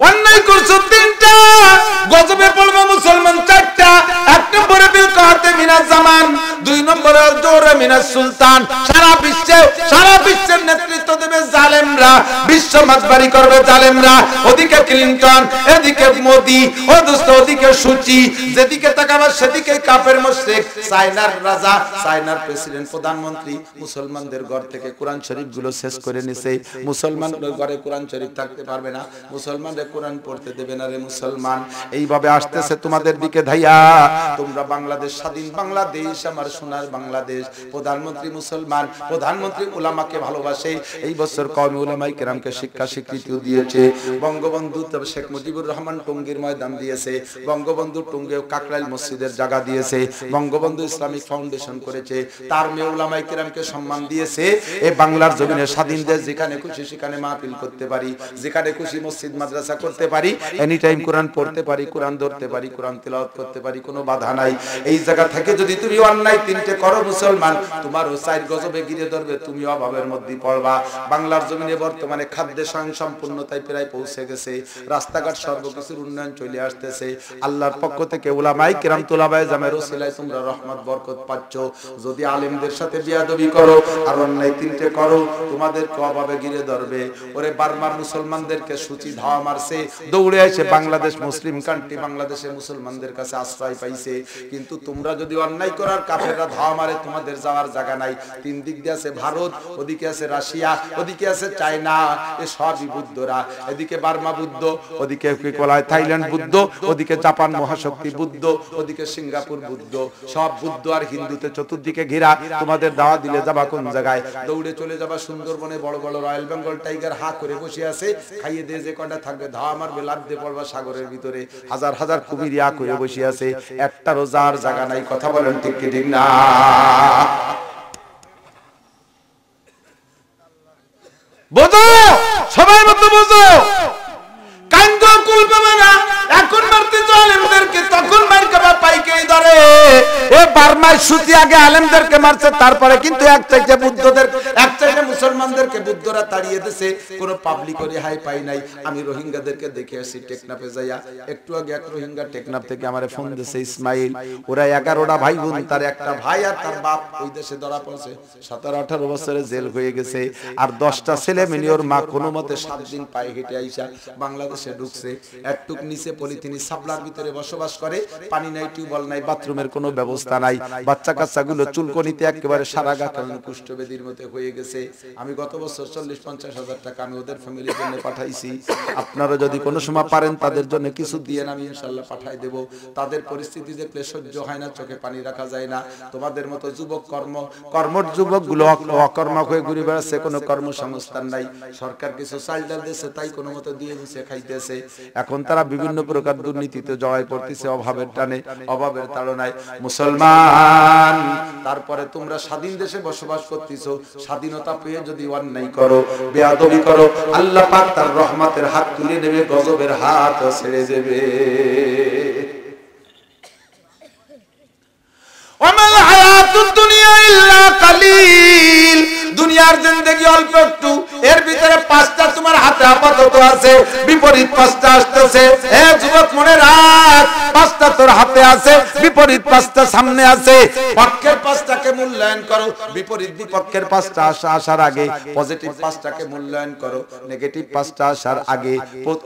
অন্যায় করছো তিনটা, গজবে পড়বে মুসলমান চারটা। এক নম্বরে বিল কাতে মিনাজ জামান, দুই নম্বরে জোরে মিনাজ সুলতান। সারা বিশ্বের নেতৃত্ব দেবে জালেমরা, বিশ্ব মাতবারি করবে জালেমরা। ওদিকে ক্লিনটন, এদিকে মোদি, ও দোস্ত ওদিকে সুচি, যেদিকে তাকাবে সেদিকে কাফের মুশরিক। চায়নার রাজা, চায়নার প্রেসিডেন্ট, প্রধানমন্ত্রী মুসলমানদের ঘর থেকে কোরআন শরীফ গুলো শেষ করে নিছে। মুসলমানদের ঘরে কোরআন শরীফ থাকতে পারবে না, মুসলমানদের কোরআন পড়তে দেবে না রে মুসলমান। এইভাবে আসতেছে তোমাদের দিকে ধাইয়া। তোমরা বাংলাদেশ, স্বাধীন বাংলাদেশ, আমার সোনার বাংলাদেশ। প্রধানমন্ত্রী মুসলমান, প্রধানমন্ত্রী উলামাকে ভালোবাসে। এই বছর কওমি উলামায়ে কেরামকে শিক্ষা স্বীকৃতিও দিয়েছে। বঙ্গবন্ধু শেখ মুজিবুর রহমান টঙ্গীর ময়দান দিয়েছে, বঙ্গবন্ধু টঙ্গী কাকরাইল মসজিদের জায়গা দিয়েছে, বঙ্গবন্ধু ইসলামিক ফাউন্ডেশন করেছে, তার মেয়ে উলামায়ে কেরামকে সম্মান দিয়েছে। এই বাংলার জমিনে স্বাধীন দেশ, যেখানে খুশি সেখানে মাহফিল করতে পারি, যেখানে খুশি মসজিদ মাদ্রাসা করতে পারি, এনি টাইম কোরআন পড়তে পারি, কোরআন ধরতে পারি, কোরআন তেলাওয়াত করতে পারি, কোনো বাধা নাই। এই জায়গা থেকে যদি তুমি অন্যায় তিনটে করো মুসলমান, তোমার ও চার গজবে গিরে ধরবে, তুমি অভাবের মধ্যে পড়বা। বাংলার জমিনে বর্তমানে খাদ্যে স্বয়ংসম্পূর্ণতায় প্রায় পৌঁছে গেছে, রাস্তাঘাট সর্বকিছুর উন্নয়ন চলে আসতেছে। আল্লাহর পক্ষ থেকে উলামায়ে কেরাম তুলাবায়ে জামের ওসিলায় তোমরা রহমত বরকত পাচ্ছ। যদি আলেমদের সাথে বিয়াদবি করো আর অন্যায় তিনটে করো, তোমাদেরকে অভাবে গিরে ধরবে। ওরে বার্মার মুসলমানদেরকে সূচি ধাওয়া মারছে, দৌড়ে এসে বাংলাদেশ মুসলিম কান্ট্রি, বাংলাদেশের মুসলমানদের কাছে আশ্রয় পাইছে। কিন্তু তোমরা যদি অন্যায় করার, কাফেররা ধাওয়া মারে, তোমাদের যাওয়ার জায়গা নাই। তিন দিক দিয়ে আছে ভারত, ওদিকে আছে রাশিয়া, ওদিকে আছে চায়না, এ সবই বুদ্ধরা। এদিকে বার্মা বুদ্ধ, ওদিকে থাইল্যান্ড বুদ্ধ, ওদিকে জাপান মহাশক্তি বুদ্ধ, ওদিকে সিঙ্গাপুর বুদ্ধ, সব বুদ্ধ আর হিন্দুতে চতুর্দিকে ঘেরা। তোমাদের দাওয়া দিলে যাবা কোন জায়গায়? দৌড়ে চলে যাবা সুন্দরবনে, বড় বড় রয়্যাল বেঙ্গল টাইগার হা করে বসে আছে, খাইয়ে দিয়ে যে কটা থাকবে ধাওয়া মারবে, লাফ দিয়ে পড়বা সাগরের ভিতরে। হাজার হাজার কুমির ইয়া করে বসে আছে, একটা রোজার জায়গা নাই। কথা বলেন ঠিক কি ঠিক না? বোঝো, সবাই মতো বোঝো। কান্দো কুল পাবে না, এখন মারতে তো আলেমদেরকে, তখন মার খাবা পাইকেই ধরে। এ বার্মায় সুতি আগে আলেমদেরকে মারছে, তারপরে কিন্তু এক চাইতে বুদ্ধদের, এক চাইতে মুসলমানদেরকে বুদ্ধরা তাড়িয়ে দিয়েছে। কোন পাবলিক ওরে হাই পাই নাই। আমি রোহিঙ্গাদেরকে দেখে আসি টেকনাফে যাইয়া, একটু আগে এক রোহিঙ্গা টেকনাফ থেকে আমারে ফোন দিয়েছে, ইসমাইল, ওরা 11টা ভাই বোন, তার একটা ভাই আর তার বাপ ওই দেশে ধরা পড়ছে, 17-18 বছরে জেল হয়ে গেছে। আর 10টা ছেলে মেয়ে, ওর মা কোনো মতে 7 দিন পায়ে হেঁটে আইসা বাংলাদেশে ঢুকছে। একটুক নিচে পলিথিনি সাবলার ভিতরে বসবাস করে, পানি নাই, টিউবওয়েল নাই, বাথরুমের কোনো ব্যবস্থা নাই। বাচ্চা কাচ্চাগুলো চুলকনিতে একেবারে সারা গা কারণ কুষ্ঠবেদীর মতো হয়ে গেছে। আমি গত বছর 40-50 হাজার টাকা আমি ওদের ফ্যামিলির জন্য পাঠাইছি। আপনারা যদি কোনো সময় পারেন তাদের জন্য কিছু দিয়ে আমি ইনশাআল্লাহ পাঠাই দেব। তাদের পরিস্থিতি দেখলে সহ্য হয় না, চোখে পানি রাখা যায় না। তোমাদের মতো যুবক কর্মঠ যুবকগুলো অকর্মক হয়ে ঘুরে বেড়াচ্ছে, কোনো কর্মসংস্থান নাই। সরকার কিছু চাল ডাল দিয়েছে, তাই কোনো মতো দিয়ে দিচ্ছে, খাইতেছে। এখন তারা বিভিন্ন প্রকার দুর্নীতিতে জড়ায় পড়তেছে, অভাবের টানে, অভাবের তাড়নায়। মুসলমান, তারপরে তোমরা স্বাধীন দেশে বসবাস করতেছো, স্বাধীনতা পেয়ে যদি অন্যায় করো, বেয়াদবি করো, আল্লাহ পাক তার রহমতের হাত তুলে নেবে, গজবের হাত ছেড়ে দেবে। ওয়ামাল হায়াতুদ দুনিয়া ইল্লা কালিল। দুনিয়ার জিন্দেগি অল্প একটু, এর ভিতরে 5টা তোমার হাতে আপাতত আছে, বিপরীত 5টা আসতেছে। হে যুবক মনে রাখ, 5টা তোর হাতে আছে, বিপরীত 5টা সামনে আছে। পক্ষের 5টাকে মূল্যায়ন করো, বিপরীত বিপক্ষের 5টা আসার আগে পজিটিভ 5টাকে মূল্যায়ন করো, নেগেটিভ 5টা আসার আগে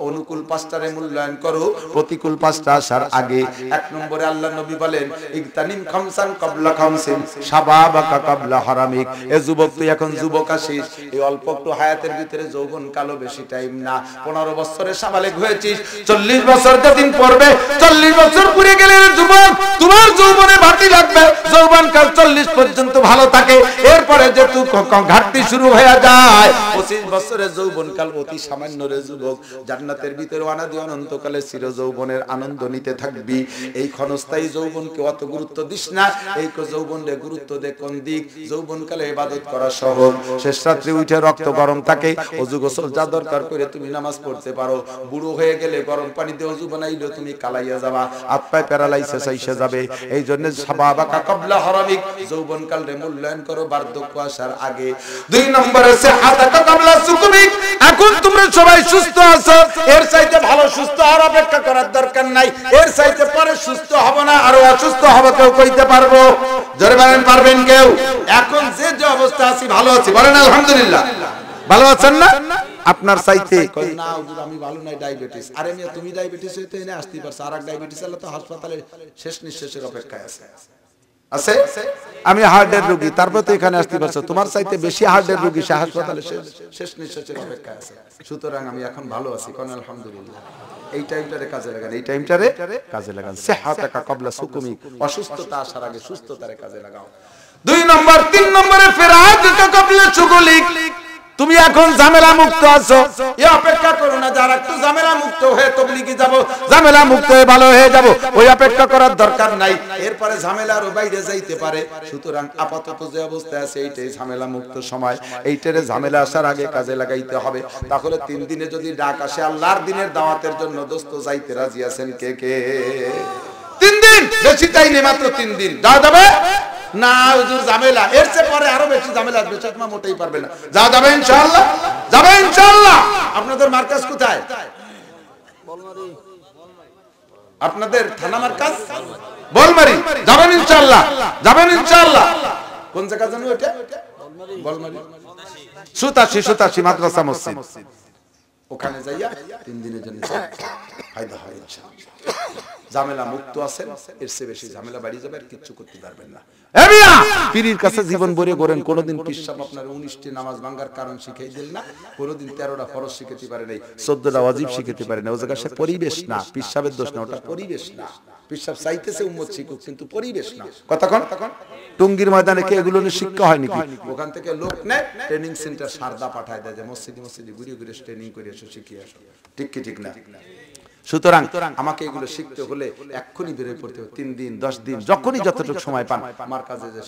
অনুকূল 5টারে মূল্যায়ন করো, প্রতিকূল 5টা আসার আগে। 1 নম্বরে আল্লাহ নবী বলেন, ইগতানিম খামসান ক্বাবলা খামসিন শাবাবাকা ক্বাবলা হারামিক। এ যুবক, তুই এখন যুবক আছিস, এই অল্প একটু হায়াতের ভিতরে যৌবন কালো, বেশি টাইম না। 15 বছরে সাবালেগ হয়েছিস, 40 বছর যেদিন পড়বে, 40 বছর পুরে গেলে যুবক তোমার যৌবনে ঘাটতি লাগবে। যৌবন কাল 40 পর্যন্ত ভালো থাকে, এরপরে যে তুই ঘাটতি শুরু হয়ে যায়। 25 বছরে যৌবন কাল অতি সামান্য রে যুবক। জান্নাতের ভিতরে অনাদি অনন্তকালে চির যৌবনের আনন্দ নিতে থাকবি। এই ক্ষণস্থায়ী যৌবনকে অত গুরুত্ব দিস না, এই যৌবনে গুরুত্ব দে কোন দিক? যৌবন কালে ইবাদত করা সহজ, শেষ রাত্রে উঠে রক্ত গরম থাকে, ওযু গোসল যা দরকার করে তুমি নামাজ পড়তে পারো। বুড়ো হয়ে গেলে গরম পানি দিয়ে ওযু বানাইলে তুমি কালাইয়া যাবা, হাত পায়ে প্যারালাইসিস আইসা যাবে। এই জন্য শাবাবাকা ক্বাবলা হারামিক, যৌবন কালে মূল্যায়ন করো বার্ধক্য আসার আগে। 2 নম্বরে সিহাতাকা ক্বাবলা সুকুমিক, এখন তোমরা সবাই সুস্থ আছো, এর চাইতে সুস্থ হওয়ার অপেক্ষা করার দরকার নাই, এর চাইতে পরে সুস্থ হব না আরো অসুস্থ হব, কেউ কইতে পারবো? জোরে বলেন পারবেন কেউ? এখন যে অবস্থা আছি ভালো আছি, বলেন আলহামদুলিল্লাহ। ভালো আছেন না? আপনার চাইতে না হুজুর আমি ভালো নাই, ডায়াবেটিস। আরে মিয়া তুমি ডায়াবেটিস হইতে এনে আসতে পারছো, আরেক ডায়াবেটিস আলা তো হাসপাতালে শেষ নিঃশ্বাসের অপেক্ষায় আছে। আছে আমি হার্টের রোগী, তারপর তো এখানে আসতে পারছো, তোমার চাইতে বেশি হার্টের রোগী সে হাসপাতালে শেষ নিঃশ্বাসের অপেক্ষায় আছে। সুতরাং আমি এখন ভালো আছি, কোন আলহামদুলিল্লাহ। এই টাইমটারে কাজে লাগান, এই টাইমটারে কাজে লাগান। সিহহাতাকা ক্বাবলা সুকুমি, অসুস্থতা আসার আগে সুস্থতারে কাজে লাগাও। 2 নম্বর 3 নম্বরে ফিরাআকা ক্বাবলা শুগুলিক, তুমি এখন ঝামেলা মুক্ত আছো, এই অপেক্ষা করো না যারা একটু ঝামেলা মুক্ত হয়ে তাবলীগে যাব, ঝামেলা মুক্ত হয়ে ভালো হয়ে যাব, ওই অপেক্ষা করার দরকার নাই। এরপরে ঝামেলার বাইরে যাইতে পারে। সুতরাং আপাতত যে অবস্থায় আছে এইটাই ঝামেলা মুক্ত সময়, এইটারে ঝামেলা আসার আগে কাজে লাগাইতে হবে। তাহলে 3 দিনে যদি ডাক আসে আল্লাহর দিনের দাওয়াতের জন্য, দোস্ত যাইতে রাজি আছেন কে কে? 3 দিন, বেশি চাই না, মাত্র 3 দিন যাওয়া যাবে না হুজুর ঝামেলা, এর চেয়ে পরে আরো বেশি ঝামেলা আসবে, চাকমা মোটেই পারবে না। যাওয়া যাবে ইনশাআল্লাহ, যাবে ইনশাআল্লাহ। আপনাদের মার্কাজ কোথায়? আপনাদের থানা মার্কাজ বলমারি, যাবেন ইনশাআল্লাহ, যাবেন ইনশাআল্লাহ। কোন জায়গা জানো এটা? বলমারি সুতাশি মাদ্রাসা মসজিদ, ওখানে যাইয়া 3 দিনের জন্য ফায়দা হয় ইনশাআল্লাহ। ঝামেলা মুক্ত আছেন, এর চেয়ে বেশি ঝামেলা বাড়ি যাবে, আর কিচ্ছু করতে পারবেন না। এ মিয়া পীরের কাছে জীবন ভরে করেন, কোনদিন পীর সাহেব আপনার 19টি নামাজ ভাঙার কারণ শিখাই দিল না, কোনদিন 13টা ফরজ শিখাতে পারে নাই, 14টা ওয়াজিব শিখাতে পারে না। ও জায়গা সে পরিবেশ না, পীর সাহেবের দোষ না, ওটা পরিবেশ না। পীর সাহেব চাইতেছে উম্মত শিখুক, কিন্তু পরিবেশ না। কতক্ষণ টঙ্গীর ময়দানে কি এগুলো নিয়ে শিক্ষা হয় নাকি? ওখান থেকে লোক নেয়, ট্রেনিং সেন্টার সারদা পাঠায় দেয় যে মসজিদে মসজিদে ঘুরে ঘুরে ট্রেনিং করে এসে শিখিয়ে আসো। ঠিক কি ঠিক না? সুতরাং আমাকে এগুলো শিখতে হলে এক্ষুনি বের হয়ে পড়তে হবে। 3 দিন 10 দিন যখনই যতটুকু সময় পান আমার কাজে যে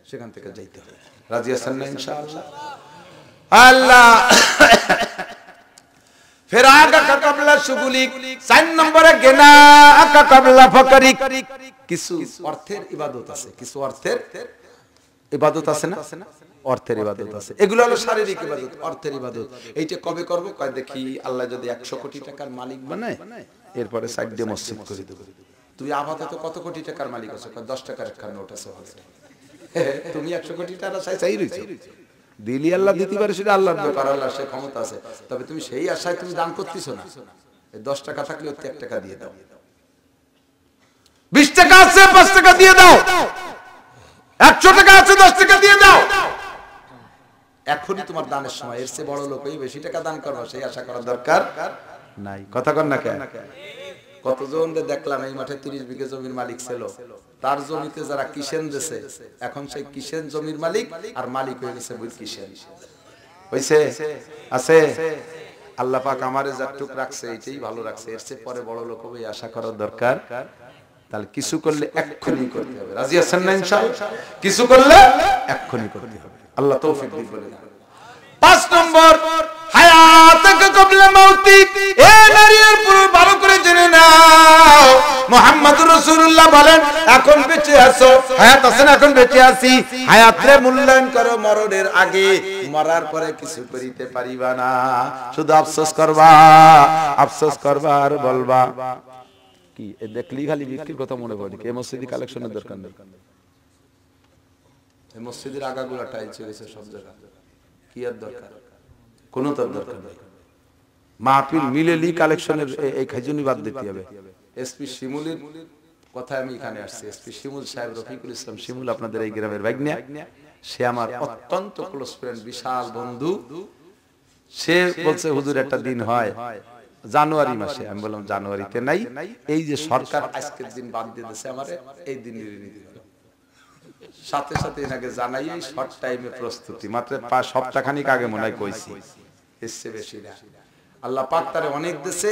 সেখান থেকে যাইতে হবে। রাজি আছেন না ইনশাআল্লাহ? আল্লাহ ফিরাআকা ক্বাবলা শুগুলিক। 4 নম্বরে গিনাআকা ক্বাবলা ফাকরিক, কিছু অর্থের ইবাদত আছে, কিছু অর্থের ইবাদত আছে না, অর্থের ইবাদত আছে। এগুলো হলো শারীরিক ইবাদত, অর্থের ইবাদত। এইটা কবে করব? কয় দেখি আল্লাহ যদি 100 কোটি টাকার মালিক বানায়, এরপরে সাইড দিয়ে মসজিদ করে দেব। তুই আপাতত কত কোটি টাকার মালিক আছো? কয় 10 টাকার একটা নোট আছে। তুমি 100 কোটি টাকা চাই রইছো, দিলি আল্লাহ দিতে পারে, সেটা আল্লাহর ব্যাপার, আল্লাহর সে ক্ষমতা আছে। তবে তুমি সেই আশায় তুমি দান করতেছো না। 10 টাকা থাকলে 1 টাকা দিয়ে দাও, 20 টাকা আছে 5 টাকা দিয়ে দাও, 100 টাকা আছে 10 টাকা দিয়ে দাও। এখনই তোমার দানের সময়। এর চেয়ে বড় লোক হয়ে বেশি টাকা দান করবা, সেই আশা করার দরকার নাই। কথা কন না কেন? কতজন দেখলাম এই মাঠে 30 বিঘা জমির মালিক ছিল, তার জমিতে যারা কিষেন দিয়েছে, এখন সেই কিষেন জমির মালিক আর মালিক হয়ে গেছে বুঝ কিষেন হইছে আছে। আল্লাহ পাক আমারে যতটুক রাখছে এটাই ভালো রাখছে, এর চেয়ে পরে বড় লোক হবে আশা করার দরকার। তাহলে কিছু করলে এক্ষুনি করতে হবে। রাজি আছেন না ইনশাআল্লাহ? কিছু করলে এক্ষুনি করতে হবে। আল্লাহ তৌফিক দিন বলেন। 5 নম্বর হায়াতাকা ক্বাবলা মাউতিক। এ নারী আর পুরুষ ভালো করে জেনে নাও, মুহাম্মদুর রাসূলুল্লাহ বলেন এখন বেঁচে আছো, হায়াত আছে না, এখন বেঁচে আছি। হায়াতরে মূল্যায়ন করো মরণের আগে, মরার পরে কিছু করিতে পারিবা না, শুধু আফসোস করবা, আফসোস করবা আর বলবা কি এ দেখলি খালি বিক্রির কথা মনে পড়ে। এই মসজিদে কালেকশনের দরকার নেই, এই মসজিদের আগাগুলা টাইলস হয়েছে সব জায়গা, কি আর দরকার? কোনো তার দরকার নেই। মাহফিল মিলেলি কালেকশনের এই খাইজুনি বাদ দিতে হবে। এসপি শিমুলের কথা আমি এখানে আসছি। এসপি শিমুল সাহেব, রফিকুল ইসলাম শিমুল, আপনাদের এই গ্রামের ভাগ্নে, সে আমার অত্যন্ত ক্লোজ ফ্রেন্ড, বিশাল বন্ধু। সে বলছে হুজুর একটা দিন হয় জানুয়ারি মাসে। আমি বললাম জানুয়ারিতে নাই, এই যে সরকার আজকের দিন বাদ দিয়ে দিয়েছে আমারে, এই দিন সাথে সাথে এনাকে জানাই এই শর্ট টাইমে প্রস্তুতি, মাত্র সপ্তাহখানিক আগে মনে হয় কইছি, এসছে বেশি না। আল্লাহ পাক তারে অনেক দেশে,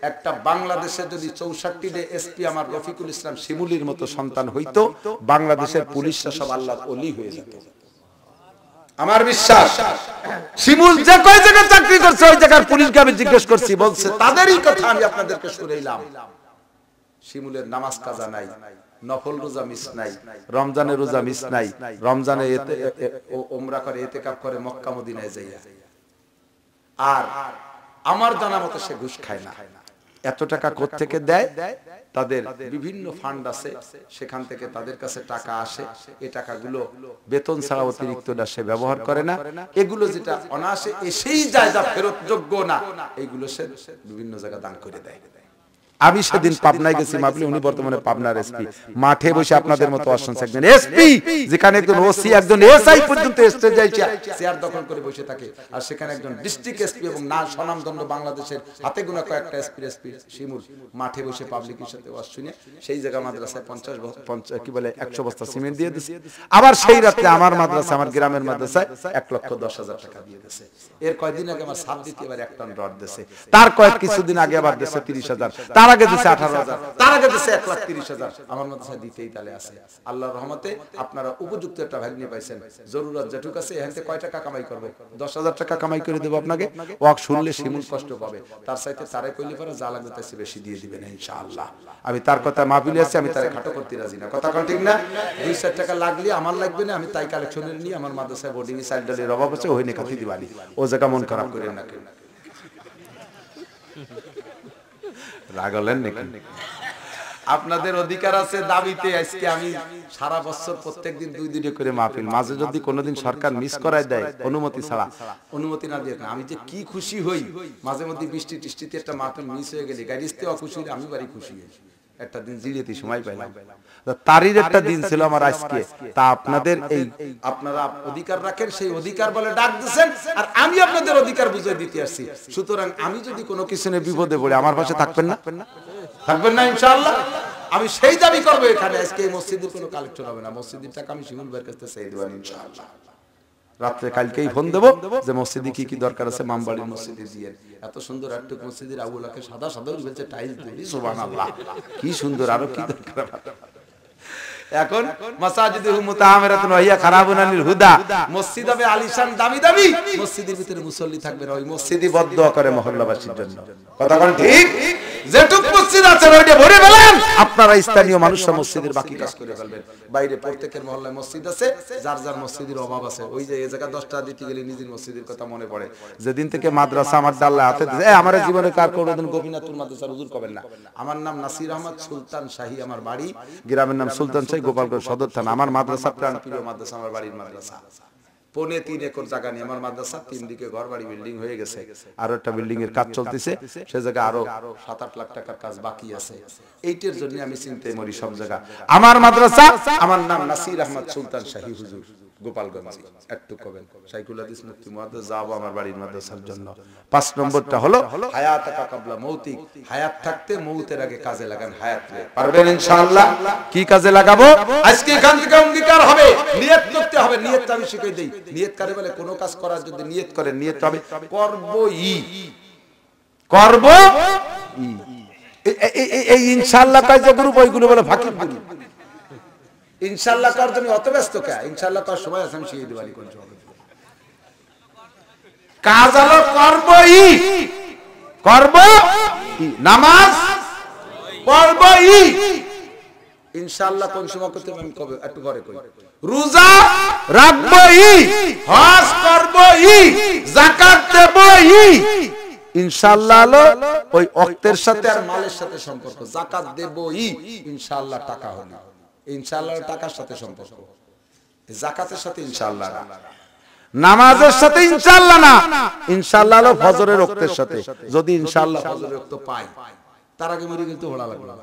একটা বাংলাদেশে যদি 64 এসপি আমার রফিকুল ইসলাম শিমুলির মতো সন্তান হইতো, বাংলাদেশের পুলিশরা সব আল্লাহর ওলি হয়ে যেত। আমার বিশ্বাস শিমুল যে কয় জায়গায় চাকরি করছে ওই জায়গার পুলিশকে আমি জিজ্ঞেস করছি, বলছে তাদেরই কথা আমি আপনাদেরকে শুনাইলাম। শিমুলের নামাজ কাজা নাই, নফল রোজা মিস নাই, রমজানের রোজা মিস নাই, রমজানে ওমরা করে, ইতিকাফ করে মক্কা মদিনায় যাইয়া। আর আমার জানা মতো সে ঘুষ খায় না। এত টাকা কোত্থেকে দেয়? তাদের বিভিন্ন ফান্ড আছে, সেখান থেকে তাদের কাছে টাকা আসে। এই টাকাগুলো বেতন ছাড়া অতিরিক্তটা সে ব্যবহার করে না। এগুলো যেটা অনায়াসে এসেই যায়, যা ফেরত যোগ্য না, এইগুলো সে বিভিন্ন জায়গায় দান করে দেয়। আমি সেদিন পাবনায় গেছি, মাহফিলে, উনি বর্তমানে পাবনার এসপি। মাঠে বসে আপনাদের মতো অসংখ্য একজন এসপি, যেখানে একজন ওসি, একজন এসআই পর্যন্ত স্টেজে যাইছে চেয়ার দখল করে বসে থাকে, আর সেখানে একজন ডিস্ট্রিক্ট এসপি এবং না স্বনামধন্য বাংলাদেশের হাতে গোনা কয়েকটা এসপি শিমুল মাঠে বসে পাবলিকের সাথে ওয়াজ শুনে সেই জায়গা মাদ্রাসায় 100 বস্তা সিমেন্ট দিয়ে দিছে। আবার সেই রাতে আমার মাদ্রাসা, আমার গ্রামের মাদ্রাসায় 1,10,000 টাকা দিয়ে দিয়েছে। এর কয়েকদিন আগে আমার সাপ দিতে এবার 1 টন রড দিয়েছে। তার কিছুদিন আগে আবার দিয়েছে 30,000, তার আগে দিয়েছে 18,000, তার আগে দিয়েছে 1,30,000। আমার মাদ্রাসায় দিতেই তালে আছে। আল্লাহর রহমতে আপনারা উপযুক্ত একটা ভাগ্নি পাইছেন। জরুরত যেটুক আছে এখান থেকে কয় টাকা কামাই করবে? 10,000 টাকা কামাই করে দেব আপনাকে। ওয়াক শুনলে শিমুল কষ্ট পাবে, তার চাইতে তারে কইলে পারে যা লাগবে তার বেশি দিয়ে দিবেন ইনশাআল্লাহ। আমি তার কথা মাহফিলে আছি, আমি তারে খাটো করতে রাজি না। কথা কল ঠিক না? 2-4 টাকা লাগলে আমার লাগবে না, আমি তাই কালেকশনের নিয়ে আমার মাদ্রাসায় বোর্ডিং এ চাইল্ড ডালের অভাব আছে, ওই নিয়ে খাতি দিবানি। ও জায়গা মন খারাপ করেন না কেন? রাগলেন নাকি? আপনাদের অধিকার আছে দাবিতে। আজকে আমি সারা বছর প্রত্যেকদিন 2 দিনে করে মাহফিল, মাঝে যদি কোনোদিন সরকার মিস করায় দেয় অনুমতি ছাড়া, অনুমতি না দিয়ে, আমি যে কি খুশি হই। মাঝে মধ্যে বৃষ্টি টিষ্টিতে একটা মাহফিল মিস হয়ে গেলে গাড়িতে অখুশি হই, আমি বাড়ি খুশি হই। একটা দিন জিরিয়াতে সময় পাইলাম, তারির একটা দিন ছিল আমার আজকে। তা আপনাদের এই আপনারা অধিকার রাখেন, সেই অধিকার বলে ডাক দিচ্ছেন, আর আমি আপনাদের অধিকার বুঝিয়ে দিতে আসছি। সুতরাং আমি যদি কোনো কিছু নিয়ে বিপদে পড়ি, আমার পাশে থাকবেন না? থাকবেন না ইনশাআল্লাহ? আমি সেই দাবি করবো এখানে আজকে এই মসজিদের কোনো কালেকশন হবে না। মসজিদের টাকা আমি শিমুল ভাইয়ের কাছে চাই দেব ইনশাআল্লাহ। রাত্রে কালকেই ফোন দেব যে মসজিদে কি কি দরকার আছে মামবাড়ির মসজিদে দিয়ে। এত সুন্দর একটা মসজিদের আবুলাকে সাদা সাদা বলছে টাইলস দিয়ে, সুবহানাল্লাহ, কি সুন্দর, আরো কি দরকার। এখন মাসাজিদুহু মুতাআমিরাতুন ওয়া হিয়া খারাবুন আনিল হুদা, মসজিদ হবে আলিশান দামি দামি, মসজিদের ভিতরে মুসল্লি থাকবে না, ওই মসজিদই বদদোয়া করে মহল্লাবাসীর জন্য। কথা বল ঠিক? যেটুক মসজিদ আছে ওইটা ভরে ফেলেন, আপনারা স্থানীয় মানুষরা মসজিদের বাকি কাজ করে ফেলবেন। বাইরে প্রত্যেকের মহল্লায় মসজিদ আছে, যার যার মসজিদের অভাব আছে। ওই যে এই জায়গা 10 টাকা দিতে গেলে নিজের মসজিদের কথা মনে পড়ে। যেদিন থেকে মাদ্রাসা আমার ডাল্লা হাতে দিয়েছে, আমার জীবনে কার কোনোদিন গোপীনাথপুর মাদ্রাসার হুজুর কবেন না। আমার নাম নাসির আহমদ সুলতান শাহী, আমার বাড়ি, গ্রামের নাম সুলতান শাহী, গোপালগঞ্জ সদর থানা। আমার মাদ্রাসা প্রাণ প্রিয় মাদ্রাসা, আমার বাড়ির মাদ্রাসা। 3.25 একর জায়গা নিয়ে আমার মাদ্রাসা, 3 দিকে ঘর বাড়ি বিল্ডিং হয়ে গেছে, আরো একটা বিল্ডিং এর কাজ চলতেছে, সে জায়গায় আরো 7-8 লাখ টাকার কাজ বাকি আছে। এইটার জন্য আমি চিন্তায় মরি সব জায়গা। আমার মাদ্রাসা, আমার নাম নাসির আহমদ সুলতান শাহী হুজুর, গোপালগঞ্জ। একটু কবেন শাইখুল হাদিস মুফতি মুহাদ্দিস যাব আমার বাড়ির মাদ্রাসার জন্য। 5 নম্বরটা হলো হায়াতাকা কাবলা মৌতিক, হায়াত থাকতে মৌতের আগে কাজে লাগান হায়াতকে। পারবেন ইনশাআল্লাহ? কি কাজে লাগাবো? আজকে এখান থেকে অঙ্গীকার হবে, নিয়ত করতে হবে। নিয়তটা আমি শিখিয়ে দেই। নিয়ত করে বলে কোন কাজ করার যদি নিয়ত করেন, নিয়ত হবে করবই, করবই। এই ইনশাআল্লাহ কাজে গ্রুপ, ওইগুলো বলে ফাঁকি ফাঁকি। ইনশাআল্লাহ কর, তুমি অত ব্যস্ত কে? ইনশাআল্লাহ কর সময় আছে, আমি শিখিয়ে দিবানি কোন সময়। কাজ হলো করবই, করবই। নামাজ পড়বই, ইনশাআল্লাহ কোন সময় করতে আমি কবে একটু পরে কই। রোজা রাখবই, হজ করবই, যাকাত দেবই। ইনশাআল্লাহ হলো ওই ওয়াক্তের সাথে আর মালের সাথে সম্পর্ক। যাকাত দেবই, ইনশাআল্লাহ টাকা হবে। ইনশাআল্লাহ টাকার সাথে সম্পর্ক, যাকাতের সাথে ইনশাআল্লাহ না, নামাজের সাথে ইনশাআল্লাহ না। ইনশাআল্লাহ হলো ফজরের ওয়াক্তের সাথে। যদি ইনশাআল্লাহ ফজরের ওয়াক্ত পাই, তার আগে মরে গেলে তো ভালো লাগবে না।